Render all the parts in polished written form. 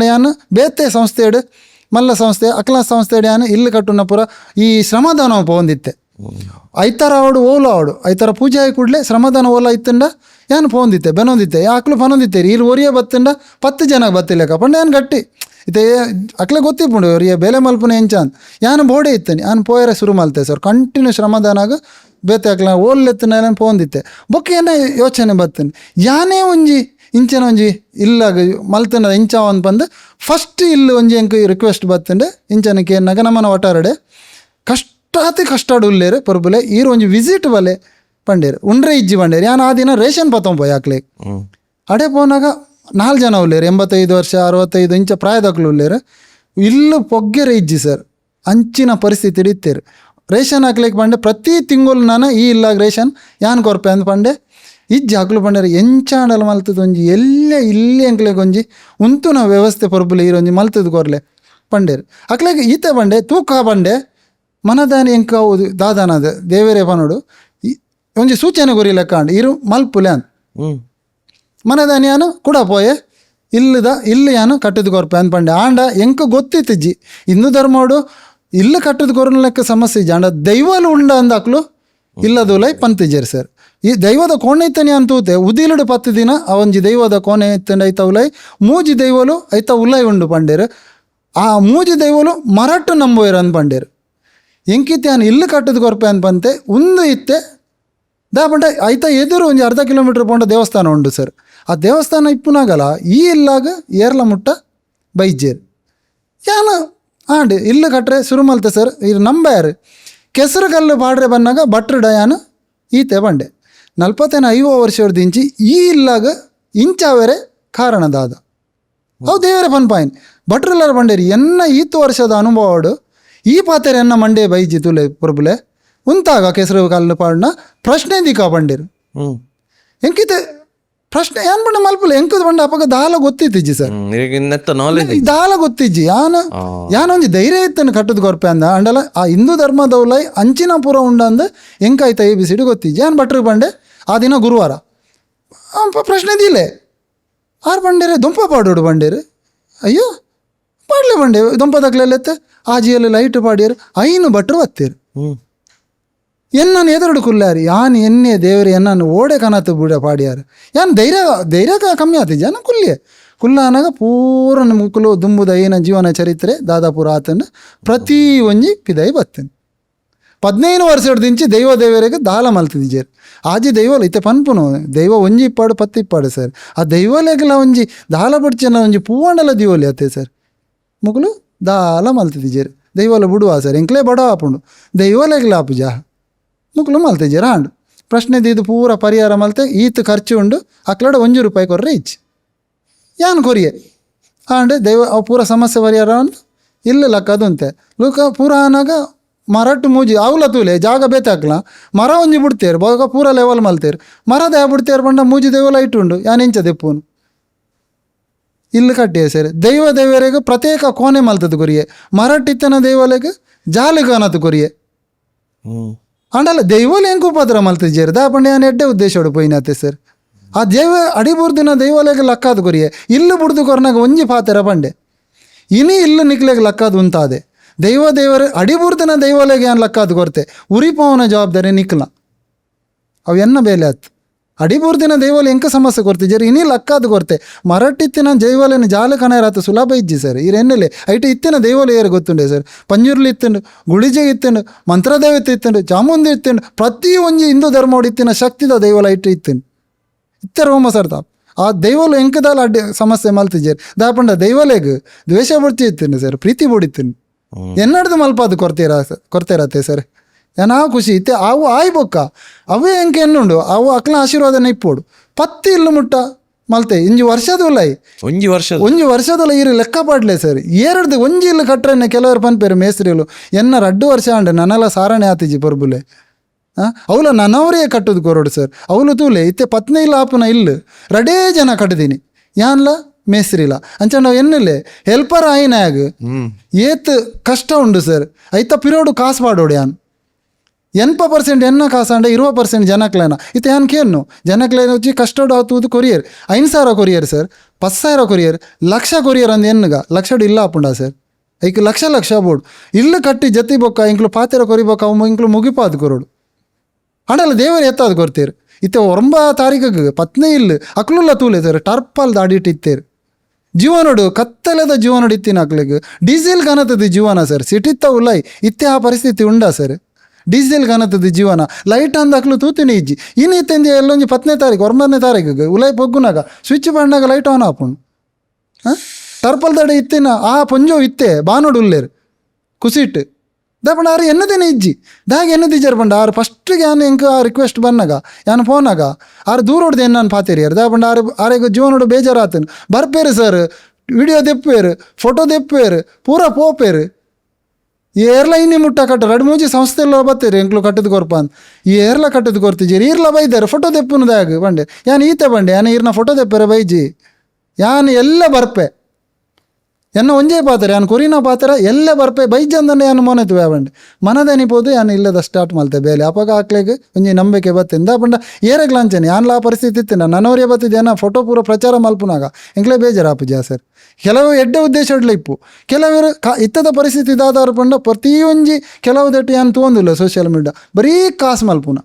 ಯಾನು ಬೇತೆ ಸಂಸ್ಥೆಡು ಮಲ್ಲ ಸಂಸ್ಥೆ ಅಕ್ಲ ಸಂಸ್ಥೆಡು ಯಾನು ಇಲ್ಲು ಕಟ್ಟುನ ಪೂರ ಈ ಶ್ರಮದಾನ ಪೋಂದಿತ್ತೆ ಐತರ ಆವಡು ಓಲು ಆವಡು ಐತರ ಪೂಜೆ ಆಗಿ ಕೂಡಲೇ ಶ್ರಮದಾನ ಓಲ ಇತ್ತಂಡ ಯಾನು ಪೋಂದಿತ್ತೆ ಬೆನೊಂದಿತ್ತೆ ಆಕ್ಲು ಪನೊಂದಿತ್ತೇರಿ ಇಲ್ಲಿ ಒರಿಯ ಬತ್ತಂಡ 10 ಜನ ಬತ್ತಿಲ್ಲಕ ಪಂಡ ಏನು ಗಟ್ಟಿ ಇತ್ತೆ ಅಕ್ಲೆ ಗೊತ್ತಿಪ್ಪುಂಡು ಒರಿಯ ಬೆಲೆ ಮಲ್ಪುನ ಎಂಚಾನ್ ಯಾನು ಬೋಡೆ ಇತ್ತನಿ ಯಾನು ಪೋಯರ ಶುರು ಮಲ್ತೆ ಸರ್ ಕಂಟಿನ್ಯೂ ಶ್ರಮದಾನಾಗ ಬೇತೆ ಅಕ್ಲ ಓಲ್ಲೆತ್ತನ ಪೋಂದಿತ್ತೆ ಬೊಕ್ಕ ಏನ ಯೋಚನೆ ಬತ್ತನಿ ಯಾನೇ ಒಂಜಿ ಇಂಚನ ಒಂಜಿ ಇಲ್ಲಾಗ ಮಲ್ತನ ಇಂಚಾವನ್ ಬಂದು ಫಸ್ಟ್ ಇಲ್ಲಿ ಒಂಜಿ ಎಂಕ್ ರಿಕ್ವೆಸ್ಟ್ ಬತ್ತಂಡೆ ಇಂಚನಕ್ಕೆ ಏನಾಗ ನಮ್ಮನ ಒಟಾರಡೆ ಕಷ್ಟಾಡು ಉಲ್ಲೇರು ಪೊರ್ಬುಲೆ ಈರು ಒಂಜಿ ವಿಸಿಟ್ ಬಲೆ ಪಂಡೇರು ಉಂಡ್ರೆ ಇಜ್ಜಿ ಪಂಡೇರು ಯಾನು ಆ ದಿನ ರೇಷನ್ ಪತ್ತೊಂಪೋಯ್ ಹಾಕ್ಲೆ ಅಡೆ ಪೋನಾಗ 4 ಜನ ಉಲ್ಲೇರು 85 ವರ್ಷ 65 ಇಂಚ ಪ್ರಾಯದಕ್ಲು ಉಲ್ಲೇರು ಇಲ್ಲು ಪೊಗ್ಗೆರೆ ಇಜ್ಜಿ ಸರ್ ಅಂಚಿನ ಪರಿಸ್ಥಿತಿ ಇಡಿತ್ತೇರು ರೇಷನ್ ಹಾಕ್ಲಿಕ್ಕೆ ಪಂಡೆ ಪ್ರತಿ ತಿಂಗಳು ನಾನು ಈ ಇಲ್ಲಾಗ ರೇಷನ್ ಯಾನ್ ಕೊರ್ಪೆ ಅಂದ್ ಪಂಡೆ ಇಜ್ಜಿ ಹಾಕ್ಲು ಪಂಡೇರು ಎಂಚಾಂಡಲ ಮಲ್ತದ ಒಂಜಿ ಎಲ್ಲೇ ಇಲ್ಲೇ ಅಂಕ್ಲೆಗೆ ಒಂಜಿ ಉಂತುನ ವ್ಯವಸ್ಥೆ ಪೊರ್ಬುಲೆ ಈರೊಂಜಿ ಮಲ್ತದ ಕೊರ್ಲೆ ಪಂಡೇರು ಅಕ್ಲೆಗೆ ಈತೆ ಬಂಡೆ ತೂಕ ಬಂಡೆ ಮನದಾನಿ ಎಂಕ ಹೌದು ದಾದಾನದ ದೇವೇರೇ ಪನೋಡು ಒಂಜಿ ಸೂಚನೆ ಗುರಿ ಲೆಕ್ಕ ಇರು ಮಲ್ಪುಲೆ ಅಂತ ಮನದಾನಿ ಯಾನು ಕೂಡ ಪೋಯೆ ಇಲ್ಲಿ ಯಾನು ಕಟ್ಟದ ಕೊರ್ಪೆ ಅಂತ ಪಂಡೆ ಆಂಡ ಎಂಕ ಗೊತ್ತಿತ್ತಿಜ್ಜಿ ಹಿಂದೂ ಧರ್ಮೋಡು ಇಲ್ಲ ಕಟ್ಟದ ಕೊರನ ಲೆಕ್ಕ ಸಮಸ್ಯೆ ಇಜ್ಜಿ ಆಂಡ ದೈವಲು ಉಂಡ ಅಂದಾಕ್ಲು ಇಲ್ಲದುಲೈ ಪಂತಿಜ್ಜೇರಿ ಸರ್ ಈ ದೈವದ ಕೋಣೆ ಇತ್ತನಿ ಅಂತೂತೆ ಉದಿಲುಡು 10 ದಿನ ಅವಂಜಿ ದೈವದ ಕೋಣೆ ಇತ್ತಂಡ ಐತ ಉಲೈ ಮೂಜಿ ದೈವಲು ಐತ ಉಲೈ ಉಂಡು ಪಂಡೇರು ಆ ಮೂಜಿ ದೈವಲು ಮರಟ್ಟು ನಂಬೋಯರು ಅಂದ್ ಪಂಡೇರು ಎಂಕಿತ್ತೆ ಯಾನು ಇಲ್ಲಿ ಕಟ್ಟದ ಕೊರ್ಪೆ ಅಂತ ಬಂತೆ ಒಂದು ಇತ್ತೆ ದಾಪಂಡ ಐತ ಎದುರು ಒಂಜಿ ಅರ್ಧ ಕಿಲೋಮೀಟರ್ ಪೋಂಡ ದೇವಸ್ಥಾನ ಉಂಡು ಸರ್ ಆ ದೇವಸ್ಥಾನ ಇಪ್ಪುನಾಗಲ್ಲ ಈ ಇಲ್ಲಾಗ ಏರ್ಲ ಮುಟ್ಟ ಬೈಜೇರು ಯಾನು ಆಂಡು ಇಲ್ಲು ಕಟ್ರೆ ಶುರು ಮಲ್ತೆ ಸರ್ ಇದು ನಂಬ್ಯಾರು ಕೆಸರು ಕಲ್ಲು ಪಾಡ್ರೆ ಬನ್ನಾಗ ಭಟ್ರುಡ ಯಾನು ಈತೆ ಬಂಡೆ 45 ವರ್ಷದ ಇಂಚಿ ಈ ಇಲ್ಲಾಗ ಇಂಚಾವೇರೆ ಕಾರಣದಾದ ಅವು ದೇವರೇ ಪನ್ಪಾಯಿನ್ ಭಟ್ರುಲಾರ ಬಂಡೇರಿ ಎನ್ನ ಈತು ವರ್ಷದ ಅನುಭವಡು ಈ ಪಾತೆರೆ ಎನ್ನ ಮಂಡೆ ಬೈಜಿ ತುಲೆ ಪೊರ್ಬುಲೆ ಉಂತಾಗ ಕೆಸರು ಕಲ್ಲು ಪಾಡ್ನ ಪ್ರಶ್ನೆ ದಿಕ್ಕ ಬಂಡೇರು ಎಂಕಿತೆ ಪ್ರಶ್ನೆ ಏನ್ ಬಂಡ ಮಲ್ಪುಲೆ ಎಂಕದ ಬಂಡ ಅಪ್ಪಗ ದಾಲ ಗೊತ್ತಿಜ್ಜಿ ಸರ್ ದಾಲ ಗೊತ್ತಿಜ್ಜಿ ಯಾನೊಂಜಿ ಧೈರ್ಯ ಇತ್ತನು ಕಟ್ಟದ ಕೊರ್ಪೆ ಅಂದ ಅಂಡಲ ಆ ಹಿಂದೂ ಧರ್ಮದೌಲೈ ಅಂಚಿನ ಪೂರ ಉಂಡ ಅಂದ ಎಂಕಾಯ್ತ ABCD ಗೊತ್ತಿಜ್ಜಿ ಯಾನ್ ಭಟ್ರು ಬಂಡೆ ಆ ದಿನ ಗುರುವಾರ ಪ್ರಶ್ನೆ ದಿಲೆ ಆರು ಬಂಡೇರೆ ದುಂಪ ಪಾಡೋಡು ಬಂಡೇರು ಅಯ್ಯೋ ಪಾಡ್ಲೆ ಬಂಡೆ ದುಂಪದಕ್ಲೆತ್ತೆ ಆಜಿಯಲ್ಲಿ ಲೈಟ್ ಪಾಡ್ಯಾರು 5 ಭಟ್ರು ಬತ್ತೇರು ಎನ್ನನ್ನು ಎದುರುಡು ಕುಲ್ಲಾರಿ ಯಾನ್ ಎನ್ನೆ ದೇವರಿ ಎನ್ನನ್ನು ಓಡೆ ಕನತು ಬಿಡ ಪಾಡ್ಯಾರು ಯಾನ್ ಧೈರ್ಯ ಕಮ್ಮಿ ಆತಿದ್ದ ಯಾನ ಕುಲ್ಲ ಅನಾಗ ಪೂರ ಮುಕ್ಕಲು ದುಂಬುದ ಏನ ಜೀವನ ಚರಿತ್ರೆ ದಾದಾಪುರ ಆತನ ಪ್ರತಿ ಒಂಜಿ ಪಿದೈ ಬತ್ತೇನೆ 15 ವರ್ಷದಿಂಚಿ ದೈವ ದೇವರಿಗೆ ದಾಲ ಮಲ್ತಿದ್ದೀಜೇರು ಆಜಿ ದೈವಲು ಇತ್ತೆ ಪನ್ಪುನು ದೈವ ಒಂಜಿ ಇಪ್ಪಾಡು 10 ಇಪ್ಪಾಡು ಸರ್ ಆ ದೈವಲೆಗೆಲ್ಲ ಒಂಜಿ ದಾಲ ಬಡ್ಚನ ಒಂಜಿ ಪೂವಂಡಲ ದಿವೋಲಿ ಅತ್ತೆ ಸರ್ ಮುಗುಲು ದಾಲ ಮಲ್ತಿದ್ದೀಜೇರು ದೈವಲ ಬಿಡುವ ಸರ್ ಎಂಕ್ಲೇ ಬಡ ಆಪುಂಡು ದೈವಲೆಗೆಲ್ಲ ಆಪು ಜಾ ಮುಕ್ಲು ಮಲ್ತಿದ್ದೀರ ಹಾಂಡು ಪ್ರಶ್ನೆ ಇದು ಪೂರ ಪರಿಹಾರ ಮಲ್ತೆ ಈತು ಖರ್ಚು ಉಂಡು ಅಕ್ಲಡ 1 ರೂಪಾಯಿ ಕೊರ್ರೆ ಇಚ್ಚಿ ಯಾನು ಕೊರಿಯೆ ಹಾಂಡು ದೈವ ಅವು ಪೂರ ಸಮಸ್ಯೆ ಪರಿಹಾರ ಅಂತ ಇಲ್ಲ ಲಕ್ಕದು ಅಂತೆ ಲೂಕ ಪೂರ ಆನಾಗ ಮರಟ್ಟು ಮೂಜಿ ಅವಲ ತೂಲೆ ಜಾಗ ಬೇತೆ ಹಾಕ್ಲ ಮರ ಒಂಜಿ ಬಿಡ್ತೇರು ಬೋಗ ಪೂರ ಲೆವೆಲ್ ಮಲ್ತೇರು ಮರದ ಬಿಡ್ತೇರು ಬಂಡ ಮೂಜಿ ದೈವಲ ಇಟ್ಟುಂಡು ಯಾನು ಇಂಚ ದೆಪ್ಪುನು ಇಲ್ಲಿ ಕಟ್ಟಿಯೇ ಸರ್ ದೈವ ದೇವರಿಗೆ ಪ್ರತ್ಯೇಕ ಕೋಣೆ ಮಲ್ತದ ಕೊರಿಯೆ ಮರಟ್ಟಿತ್ತನ ದೈವಲೆಗೆ ಜಾಲಿಗಾನದು ಕೊರಿಯೆ ಅಂಡಲ್ಲ ದೈವಲು ಹೆಂಗೆ ಉಪದ್ರ ಮಲ್ತಿದ್ದೀರಿ ದಾಪಂಡೆ ಯಾನು ಎಡ್ಡೆ ಉದ್ದೇಶ ಪೋಯಿನತ್ತೆ ಸರ್ ಆ ದೈವ ಅಡಿಬುರ್ದಿನ ದೈವಲೆಗೆ ಲಕ್ಕಾದ ಕೊರಿಯೆ ಇಲ್ಲು ಬುಡ್ದು ಕೊರ್ನಾಗ ಒಂಜಿ ಪಾತೆರ ಬಂಡೆ ಇನಿ ಇಲ್ಲು ನಿಕ್ಲೆಗೆ ಲಕ್ಕಾದ ಉಂತಾದೆ ದೇವರ ಅಡಿಬುರ್ದಿನ ದೈವಲೆಗೆ ಏನು ಲಕ್ಕಾದ ಕೊರತೆ ಉರಿಪವನ ಜವಾಬ್ದಾರಿ ನಿಕ್ಲ ಅವು ಎನ್ನ ಬೇಲೆ ಆಯ್ತು ಅಡಿಬುರ್ದಿನ ದೈವಲು ಎಂಕ ಸಮಸ್ಯೆ ಕೊಡ್ತಿದ್ದೀರಿ ಇನಿ ಲಕ್ಕಾದ ಕೊರತೆ ಮರಟ್ಟಿತ್ತಿನ ದೈವಲಿನ ಜಾಲ ಕಣರಾತು ಸುಲಭ ಇಜ್ಜಿ ಸರ್ ಇರೆನ್ನೆಲೆ ಐಟಿ ಇತ್ತಿನ ದೈವಲು ಏರು ಗೊತ್ತುಂಡೆ ಸರ್ ಪಂಜುರ್ಲಿ ಇತ್ತಂಡು ಗುಳಿಜೆ ಇತ್ತಂಡು ಮಂತ್ರದೇವತೆ ಇತ್ತಂಡು ಚಾಮುಂದಿ ಇತ್ತಂಡು ಪ್ರತಿ ಒಂಜಿ ಹಿಂದೂ ಧರ್ಮ ಇತ್ತಿನ ಶಕ್ತಿದ ದೈವಲ ಐಟಿ ಇತ್ತೇನು ಇತ್ತೆ ರೋಮ ಸರ್ತ ಆ ದೈವಲು ಎಂಕದಾಲ ಅಡ್ಡಿ ಸಮಸ್ಯೆ ಮಲ್ತಿದ್ದೀರಿ ದಾಪಂಡ ದೈವಲೆಗೆ ದ್ವೇಷ ಬಡ್ತಿ ಇತ್ತೇನು ಸರ್ ಪ್ರೀತಿ ಬಡಿತ್ತೇನು ಎನ್ನಡ್ದು ಮಲ್ಪಾದು ಕೊರತೆರತ್ತೆ ಸರ್ ಏನಾ ಖುಷಿ ಇತ್ತೆ ಅವು ಆಯ್ಬೊಕ್ಕ ಅವೇ ಎಂಕೆ ಎನ್ನುಂಡು ಅವು ಅಕ್ಲ ಆಶೀರ್ವಾದನ ಇಪ್ಪೋಡು 10 ಇಲ್ಲು ಮುಟ್ಟ ಮಲ್ತೆ ಒಂಜಿ ವರ್ಷದಲ್ಲ ಇರು ಲೆಕ್ಕ ಪಾಡ್ಲೆ ಸರ್ ಎರಡು ಒಂಜಿ ಇಲ್ಲು ಕಟ್ರೆ ಕೆಲವರು ಪನ್ಪೇರು ಮೇಸ್ರಿಲು ಎನ್ನ 2 ವರ್ಷ ಅಂಡೆ ನನ್ನೆಲ್ಲ ಸಾರಣೆ ಆತಿಜಿ ಪೊರ್ಬುಲೆ ಅವಳು ನನ್ನವರೇ ಕಟ್ಟುದು ಕೊರೋಡು ಸರ್ ಅವಳು ತೂಲೆ ಇತ್ತೆ 15 ಆಪುನ ಇಲ್ಲು 2 ಜನ ಕಟ್ಟಿದೀನಿ ಯಾನ್ಲ ಮೇಸ್ರಿಲ್ಲ ಅಂಚ ಎನ್ನಲೆ ಹೆಲ್ಪರ್ ಆಯ್ನಾಗ ಏತ್ ಕಷ್ಟ ಉಂಡು ಸರ್ ಐತ ಪಿರೋಡು ಕಾಸು ಪಾಡೋಡು ಯಾನ್ 80% ಎನ್ನ ಕಾಸಂಡ 20% ಜನಕ್ಲೇನ ಇತ್ತೆ ಏನು ಕೇನು ಜನಕ್ಲೇನ వచ్చి ಕಷ್ಟಡ್ ಆತುದು ಕೊರಿಯರ್ 5,000 ಕೊರಿಯರ್ ಸರ್ 10,000 ಕೊರಿಯರ್ ಲಕ್ಷ ಕೊರಿಯರ್ ಅಂದ್ ಎನ್ನಗ ಲಕ್ಷಡ್ ಇಲ್ಲ ಆಪುಂಡ ಸರ್ ಐಕ್ ಲಕ್ಷ ಬೋರ್ಡ್ ಇಲ್ಲು ಕಟ್ಟಿ ಜತಿ ಬೊಕ್ಕ ಇಂಕ್ಲು ಪಾತೆರ ಕೊರಿಬೊಕ್ಕ ಅವು ಇಂಕ್ಲು ಮುಗಿಪಾದು ಕೊರೋಡು ಅಂಡಲ್ಲ ದೇವರು ಎತ್ತಾದು ಕೊರ್ತೀರು ಇತ್ತೆ 9 ತಾರೀಕಿಗೆ ಪತ್ನೇ ಇಲ್ಲು ಅಕ್ಲುಲ್ಲ ತೂಲೆ ಸರ್ ಟರ್ಪಲ್ ದಾಡಿಟ್ಟಿತ್ತೇರು ಜೀವನೋಡು ಕತ್ತಲೆದ ಜೀವನೋಡು ಇತ್ತಿನ ಅಕ್ಲಿಗೆ ಡೀಸೆಲ್ ಕಾಣತದ ಜೀವನ ಸರ್ ಸಿಟಿತ್ತ ಉಲ್ಲೈ ಇತ್ತೆ ಆ ಪರಿಸ್ಥಿತಿ ಉಂಡಾ ಸರ್ ಡೀಸೆಲ್ ಕಾಣತದ ಜೀವನ ಲೈಟ್ ಅಂದಾಕ್ಲು ತೂತಿನಿ ಇಜ್ಜಿ ಇನ್ನು ಇತ್ತೆಂದು ಎಲ್ಲೊಂಜಿ 10ನೇ ತಾರೀಕು 9ನೇ ತಾರೀಕಿಗೆ ಉಲೈ ಪೊಗ್ಗುನಾಗ ಸ್ವಿಚ್ ಬಣ್ಣಾಗ ಲೈಟ್ ಆನ್ ಆಪುಂಡು ಟರ್ಪಲ್ ದಡೆ ಇತ್ತಿನ ಆ ಪೊಂಜೋ ಇತ್ತೆ ಬಾನೋಡು ಉಲ್ಲೇರು ಕುಸಿಟ್ಟು ದಾಪಂಡ ಆರು ಎನ್ನದೇನೆ ಇಜ್ಜಿ ದಾಗೆ ಎನ್ನದಿಜ್ಜಾರು ಬಂಡ ಆರು ಫಸ್ಟಿಗೆ ಯಾನು ಎಂಕ ರಿಕ್ವೆಸ್ಟ್ ಬನ್ನಾಗ ಯಾನು ಫೋನಾಗ ಆರು ದೂರ ಹೊಡ್ದು ಎನ್ನಾನು ಪಾತೇರಿಯಾರು ದಾಪಂಡ ಆರಿಗೆ ಜೀವನೋಡು ಬೇಜಾರಾತನು ಬರ್ಪೇರು ಸರ್ ವಿಡಿಯೋ ದೆಪ್ಪೇರು ಫೋಟೋ ದೆಪ್ಪೇರು ಪೂರ ಪೋಪೇರು ಈ ಏರ್ಲ ಇನ್ನಿ ಮುಟ್ಟ ಕಟ್ಟರು 2-3 ಸಂಸ್ಥೆಲ್ಲ ಬತ್ತೇರಿ ಎಂಕ್ಲು ಕಟ್ಟದು ಕೊರ್ಪ ಅಂತ ಈ ಏರ್ಲ ಕಟ್ಟದು ಕೊರ್ತಿದ್ದೀರಿ ಈರ್ಲ ಬೈದಾರೆ ಫೋಟೋ ದೆಪ್ಪುನದಾಗ ಬಂಡೆ ಯಾನು ಈತೆ ಬಂಡೆ ಯಾನು ಈರ್ನ ಫೋಟೋ ದೆಪ್ಪರೆ ಬೈಜಿ ಯಾನು ಎಲ್ಲ ಬರ್ಪೆ ಎನ್ನ ಒಂಜೇ ಪಾತ್ರೆ ಯಾನು ಕೊರಿನ ಪಾತ್ರ ಎಲ್ಲ ಬರ್ಪೆ ಬೈಜಂದನೆ ಯಾನು ಮೊನೆತು ಬಂಡೆ ಮನದನಿಬೋದು ಯಾನು ಇಲ್ಲದ ಸ್ಟಾರ್ಟ್ ಮಲ್ತೆ ಬೇಲೆ ಅಪಗ ಹಾಕ್ಲಿಕ್ಕೆ ಒಂಜಿ ನಂಬಿಕೆ ಬತ್ತಿಂದ ಬಂಡ ಏರೆಗ್ ಲಾಂಚನೆ ಯಾನ್ಲ ಆ ಪರಿಸ್ಥಿತಿ ಇತ್ತಿನ ನನ್ನವರೇ ಬತ್ತಿದ್ದೆ ಏನ ಫೋಟೋ ಪೂರ ಪ್ರಚಾರ ಮಲ್ಪುನಾಗ ಎಂಕ್ಲೇ ಬೇಜಾರಾಪುಜ ಸರ್ ಕೆಲವು ಎಡ್ಡೆ ಉದ್ದೇಶ ಇಪ್ಪು ಕೆಲವರು ಇತ್ತದ ಪರಿಸ್ಥಿತಿ ಇದಾದಾರು ಪಂಡ ಪ್ರತಿಯೊಂಜಿ ಕೆಲವು ದಟ್ಟು ಏನು ತೊಗೊಂದಿಲ್ಲ ಸೋಷಿಯಲ್ ಮೀಡಿಯಾ ಬರೀ ಕಾಸು ಮಲ್ಪುನ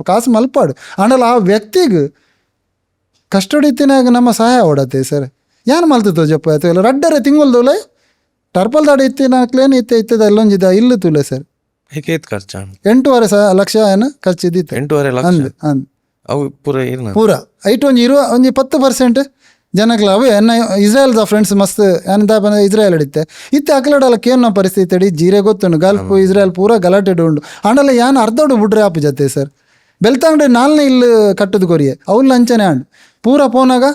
ಕಾಸು ಮಲ್ಪಾಡು ಆಂಡಲ್ಲ ಆ ವ್ಯಕ್ತಿಗೆ ಕಷ್ಟಡಿತ್ತಿನಾಗ ನಮ್ಮ ಸಹಾಯ ಓಡತ್ತೆ ಸರ್ ಏನು ಮಲ್ತೋ ಜಪ್ಪ ಆಯ್ತು ಇಲ್ಲ ರಡ್ಡರೆ ತಿಂಗಳ್ದೋಲೆ ಟರ್ಪಲ್ ದಾಡಿ ಇತ್ತಿನಾಕ್ಲೇನು ಇತ್ತದ ಎಲ್ಲೊಂಜಿದ ಇಲ್ಲ ತುಲೆ ಸರ್ ಹೇಗೆ ಖರ್ಚು 8.5 ಲಕ್ಷ ಏನು ಖರ್ಚಿದ್ದಿತ್ತು 8.5 ಲಕ್ಷ ಅಂದ್ ಅವು ಪೂರ ಐಟ್ ಒಂಜಿ 10% ಜನಕ್ಲ ಅವೇ ಎನ್ನ ಇಸ್ರೇಲ್ದ ಫ್ರೆಂಡ್ಸ್ ಮಸ್ತ್ ಎಂತ ಬಂದ ಇಸ್ರೇಲ್ ಹಿಡಿತೆ ಇತ್ತೆ ಅಕಲಡಲ್ಲ ಕೇನ್ನ ಪರಿಸ್ಥಿತಿ ಹಿಡಿ ಜೀರೆ ಗೊತ್ತುಂಡು ಗಲ್ಫ್ ಇಸ್ರೇಲ್ ಪೂರ ಗಲಾಟೆ ಉಂಡು ಆಂಡಲ್ಲ ಯಾನು ಅರ್ಧೋಡು ಬಿಡ್ರೆ ಆಪು ಜತೆ ಸರ್ ಬೆಳ್ತಂಗಡೆ 4ನೇ ಇಲ್ಲು ಕಟ್ಟದು ಕೊರಿಯೆ ಅವ್ಲು ಅಂಚನೆ ಆಂಡು ಪೂರ ಪೋನಾಗ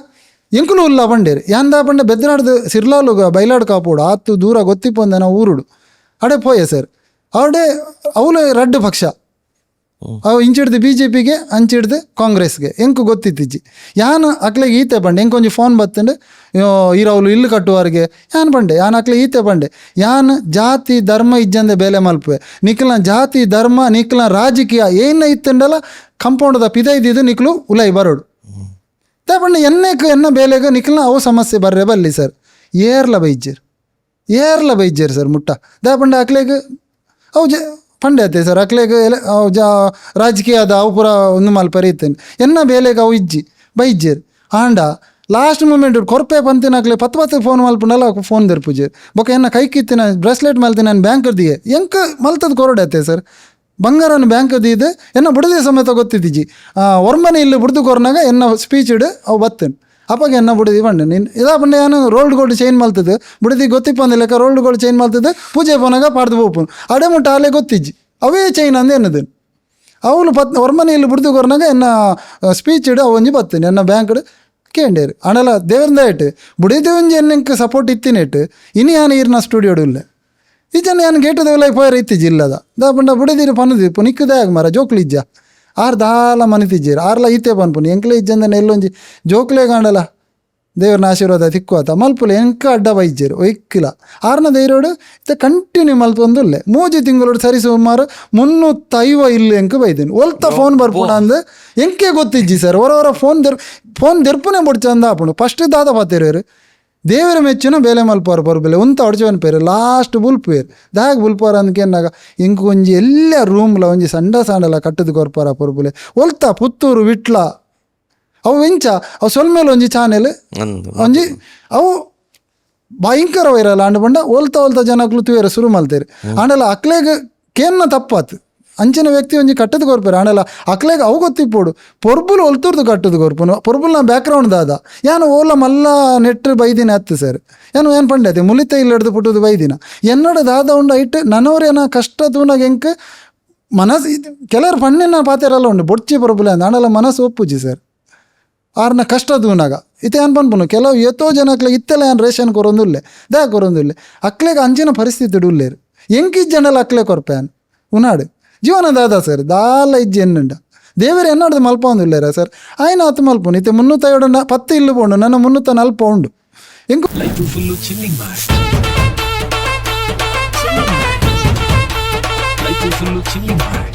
ಎಂಕುಲು ಉಲ್ಲ ಬಂಡೇರು ಯಾಂದ ಬಂಡೆ ಬೆದ್ದನಾಡ್ದು ಸಿರ್ಲಾಲು ಬೈಲಾಡು ಕಾಪೋಡು ಆತು ದೂರ ಗೊತ್ತಿಪ್ಪೊಂದ ನಾವು ಊರುಡು ಅಡೆ ಪೋಯೆ ಸರ್ ಅವಡೆ ಅವಳು ರಡ್ಡು ಪಕ್ಷ ಅವು ಇಂಚಿಡ್ದು BJPಗೆ ಅಂಚಿಡ್ದು ಕಾಂಗ್ರೆಸ್ಗೆ ಎಂಕು ಗೊತ್ತಿತ್ತಿಜ್ಜಿ ಯಾನು ಅಕ್ಲೆಗೆ ಈತೆ ಬಂಡೆ ಎಂಕೊಂಜಿ ಫೋನ್ ಬತ್ತಂಡು ಇರವಳು ಇಲ್ಲು ಕಟ್ಟುವವರೆಗೆ ಯಾನು ಬಂಡೆ ಯಾನು ಅಕ್ಲೆ ಈತೆ ಬಂಡೆ ಯಾನು ಜಾತಿ ಧರ್ಮ ಇಜ್ಜಂದೆ ಬೇಲೆ ಮಲ್ಪುವೆ ನಿಕ್ಲನ ಜಾತಿ ಧರ್ಮ ನಿಕ್ಲನ ರಾಜಕೀಯ ಏನ ಇತ್ತಂಡಲ್ಲ ಕಂಪೌಂಡದ ಪಿದ ಇದ್ದಿದ್ದು ನಿಕ್ಲು ಉಲೈ ಬರೋಡು ದಾಪಂಡ ಎನ್ನ ಬೇಲೆಗೆ ನಿಕ್ಲನ ಅವು ಸಮಸ್ಯೆ ಬರ್ರೆ ಬಲ್ಲಿ ಸರ್ ಏರ್ಲ ಬೈಜ್ಜೇರು ಸರ್ ಮುಟ್ಟ ದಾಪಂಡ ಅಕ್ಲೆಗೆ ಅವು ಪಂಡೆ ಆತೆ ಸರ್ ಅಕ್ಲೆಗೆ ಅವು ರಾಜಕೀಯದ ಅವು ಪೂರ ಒಂದು ಮಲ್ಪರಿ ಇತ್ತೇನೆ ಎನ್ನ ಬೇಲೆಗೆ ಅವು ಇಜ್ಜಿ ಬೈಜ್ಜೇರು ಆಂಡ ಲಾಸ್ಟ್ ಮೂಮೆಂಟ್ ಕೊರ್ಪೆ ಪಂತಿನ ಅಕ್ಲೆ 10 ಫೋನ್ ಮಲ್ಪುನಲ್ಲ ಫೋನ್ ದೆರ್ಪುಜೇರು ಬೊಕ ಎನ್ನ ಕೈ ಕಿತ್ತಿನ ಬ್ರೆಸ್ಲೆಟ್ ಮಲ್ತೀನಿ ನಾನು ಬ್ಯಾಂಕ್ ದಿಯೆ ಎಂಕ ಮಲ್ತದ ಕೊರಡತ್ತೆ ಸರ್ ಬಂಗಾರನ ಬ್ಯಾಂಕ್ ದಿದೆ ಎನ್ನ ಬುಡದೆ ಸಮೇತ ಗೊತ್ತಿದ್ದಿಜ್ಜಿ ಒರ್ಮನೆ ಇಲ್ಲಿ ಬುಡ್ದು ಕೊರ್ನಾಗ ಎನ್ನ ಸ್ಪೀಚ್ ಇಡು ಅವು ಬತ್ತೇನೆ ಅಪ್ಪಾಗ ಎನ್ನ ಬುಡದಿ ಬಂಡೆ ನೀನು ಇದಾ ಬಂಡೆ ಏನು ರೋಲ್ಡ್ ಗೋಲ್ಡ್ ಚೈನ್ ಮಲ್ತದೆ ಬುಡದಿ ಗೊತ್ತಿಪ್ಪಂದ ಲೆಕ್ಕ ರೋಲ್ಡ್ ಗೋಲ್ಡ್ ಚೈನ್ ಮಲ್ತದೆ ಪೂಜೆ ಪೋನಾಗ ಪಾಡ್ದು ಬೋಪುನು ಅಡೆ ಮುಟ್ಟ ಆಲೆ ಗೊತ್ತಿಜ್ಜಿ ಅವೇ ಚೈನ್ ಅಂದ ಎನ್ನದು ಅವಳು ಒರ್ಮನೆ ಇಲ್ಲಿ ಬುಡ್ದು ಕೊರ್ನಾಗ ಎನ್ನ ಸ್ಪೀಚ್ ಇಡು ಅವೊಂಜಿ ಬತ್ತೇನೆ ಎನ್ನ ಬ್ಯಾಂಕ್ ಇಡು ಕೇಂಡೇರು ಅಣಲ ದೇವರಿಂದ ಇಟ್ಟು ಬುಡಿದು ಒಂಜಿ ಎನ್ನಕ್ಕೆ ಸಪೋರ್ಟ್ ಇತ್ತಿನಿಟ್ಟು ಇನ್ನು ಯಾನು ಈರ್ನ ಸ್ಟುಡಿಯೋಡು ಇಲ್ಲ ಈ ಜನ ಏನು ಗೇಟದ ಲೈಫ್ ಫೈರ್ ಇತ್ತಿಜ್ಜಿ ಇಲ್ಲದ ದಾಪಂಡ ಬುಡಿದಿರು ಪನದಿ ಪುನಿಕ್ಕದೇ ಆಗ ಮರ ಜೋಕ್ಲಿ ಇಜ್ಜ ಆರು ದಾಲ ಮನಿತಿಜ್ಜೀರು ಆರ್ಲ ಈತೆ ಪನ್ಪುನಿ ಎಂಕ್ಲೆ ಇಜ್ಜಂದನೆ ಎಲ್ಲೊಂಜಿ ಜೋಕ್ಲೆ ಕಾಂಡಲ್ಲ ದೇವ್ರನ ಆಶೀರ್ವಾದ ತಿಕ್ಕುವತ ಮಲ್ಪುಲೆ ಎಂಕ ಅಡ್ಡ ಬೈಜ್ಜೇರು ಒಯ್ಕಿಲ್ಲ ಆರ್ನ ಧೈರ್ಯೋಡು ಇತ್ತೆ ಕಂಟಿನ್ಯೂ ಮಲ್ಪೊಂದುಲ್ಲೆ 3 ತಿಂಗಳು ಸರಿ ಸುಮಾರು 350 ಇಲ್ಲಿ ಎಂಕ ಬೈದೇನು ಒಲ್ತ ಫೋನ್ ಬರ್ಪುಣ ಅಂದು ಎಂಕೆ ಗೊತ್ತಿಜ್ಜಿ ಸರ್ ಹೊರ ಫೋನ್ ದೆರ್ಪುನೆ ಬುಡ್ಚಂದ ಆಪುಣು ಫಸ್ಟ್ ದಾದ ಪಾತಿರೋರು ದೇವರ ಮೆಚ್ಚಿನ ಬೇಲೆ ಮಲ್ಪಾರ ಪರ್ಬೆಲೆ ಉಂತ ಹೊಡ್ಚವನ್ ಪೇರು ಲಾಸ್ಟ್ ಬುಲ್ಪೇರು ದಾಗ ಬುಲ್ಪಾರ ಅಂದಕ್ಕೆ ಎನ್ನಾಗ ಇಂಕ ಒಂಜಿ ಎಲ್ಲ ರೂಮ್ಲ ಒಂಜಿ ಸಂಡಲ ಕಟ್ಟದು ಕೊರ್ಪಾರ ಪರ್ಬುಲೆ ಒಲ್ತ ಪುತ್ತೂರು ವಿಟ್ಲ ಅವು ಎಂಚ ಅವು ಸೊಲ್ಮೇಲೆ ಒಂಜಿ ಚಾನೆಲ್ ಒಂಜಿ ಅವು ಭಯಂಕರ ವೈರಲ್ ಆಂಡ ಬಂಡ ಒಲ್ತ ಜನಕ್ಲು ತುವೇರ ಶುರು ಮಲ್ತೇರಿ ಆಂಡಲ ಅಕ್ಲೆಗೆ ಕೇನ್ನ ತಪ್ಪಾತು ಅಂಚಿನ ವ್ಯಕ್ತಿ ಒಂಜಿ ಕಟ್ಟದು ಕೊರ್ಪೇರು ಆಂಡಲ ಅಕ್ಲೆಗೆ ಅವು ಗೊತ್ತಿಪ್ಪೋಡು ಪೊರ್ಬುಲು ಒಲ್ತೂರ್ದು ಕಟ್ಟದು ಕೊರ್ಪುನು ಪೊರ್ಬುಲ್ನ ಬ್ಯಾಕ್ಗ್ರೌಂಡ್ ದಾದ ಯಾನು ಓಲ ಮಲ್ಲ ನೆಟ್ ಬೈದಿನ ಹತ್ತು ಸರ್ ಏನು ಪಂಡೆ ಅದೇ ಮುಲಿತ ಇಲ್ಲಿ ಹಿಡ್ದು ಪುಟ್ಟದು ಬೈದಿನ ಎನ್ನಡ ದಾದ ಉಂಡ ಇಟ್ಟು ನನ್ನವ್ರೇನ ಕಷ್ಟ ತೂನಾಗ ಎಂಕ ಮನಸ್ಸು ಕೆಲವರು ಪಣ್ಣಿನ ಪಾತೆರಲ್ಲ ಉಂಡು ಬೊಡ್ಚಿ ಪೊರ್ಬುಲೆ ಅಂದ ಆಂಡಲ ಮನಸ್ಸು ಒಪ್ಪುಜಿ ಸರ್ ಆರ್ನ ಕಷ್ಟ ತೂನಾಗ ಇತ್ತೆ ಏನು ಪನ್ಪುನು ಕೆಲವು ಎತ್ತೋ ಜನಕ್ಲೆ ಇತ್ತೆಲ್ಲ ಏನು ರೇಷನ್ ಕೊರೊಂದುಲ್ಲೆ ಕೊರೊಂದುಲ್ಲೆ ಅಕ್ಲೆಗೆ ಅಂಚಿನ ಪರಿಸ್ಥಿತಿ ಉಳ್ಳೇರು ಎಂಕಿಜ್ಜ ಜನಲ್ಲ ಅಕ್ಲೆ ಕೊರ್ಪೇನ್ ಉನಾಡು ಜೀವನದಾದ ಸರ್ ದಾಲ ಇಜ್ಜಿ ಎನ್ನುಂಡ ದೇವರು ಎನ್ನಾಡ್ದು ಮಲ್ಪ ಒಂದಿಲ್ಲೇರ ಸರ್ ಆಯ್ನ ಹತ್ತು ಮಲ್ಪುನು ಇತ್ತೆ 350 ಇಲ್ಲು ಪೋಂಡು ನನ್ನ 340 ಉಂಡು ಎಂಕು ಲೈಫ್ ಫುಲ್ಲು ಚಿಲ್ಲಿ ಮಾಡಿ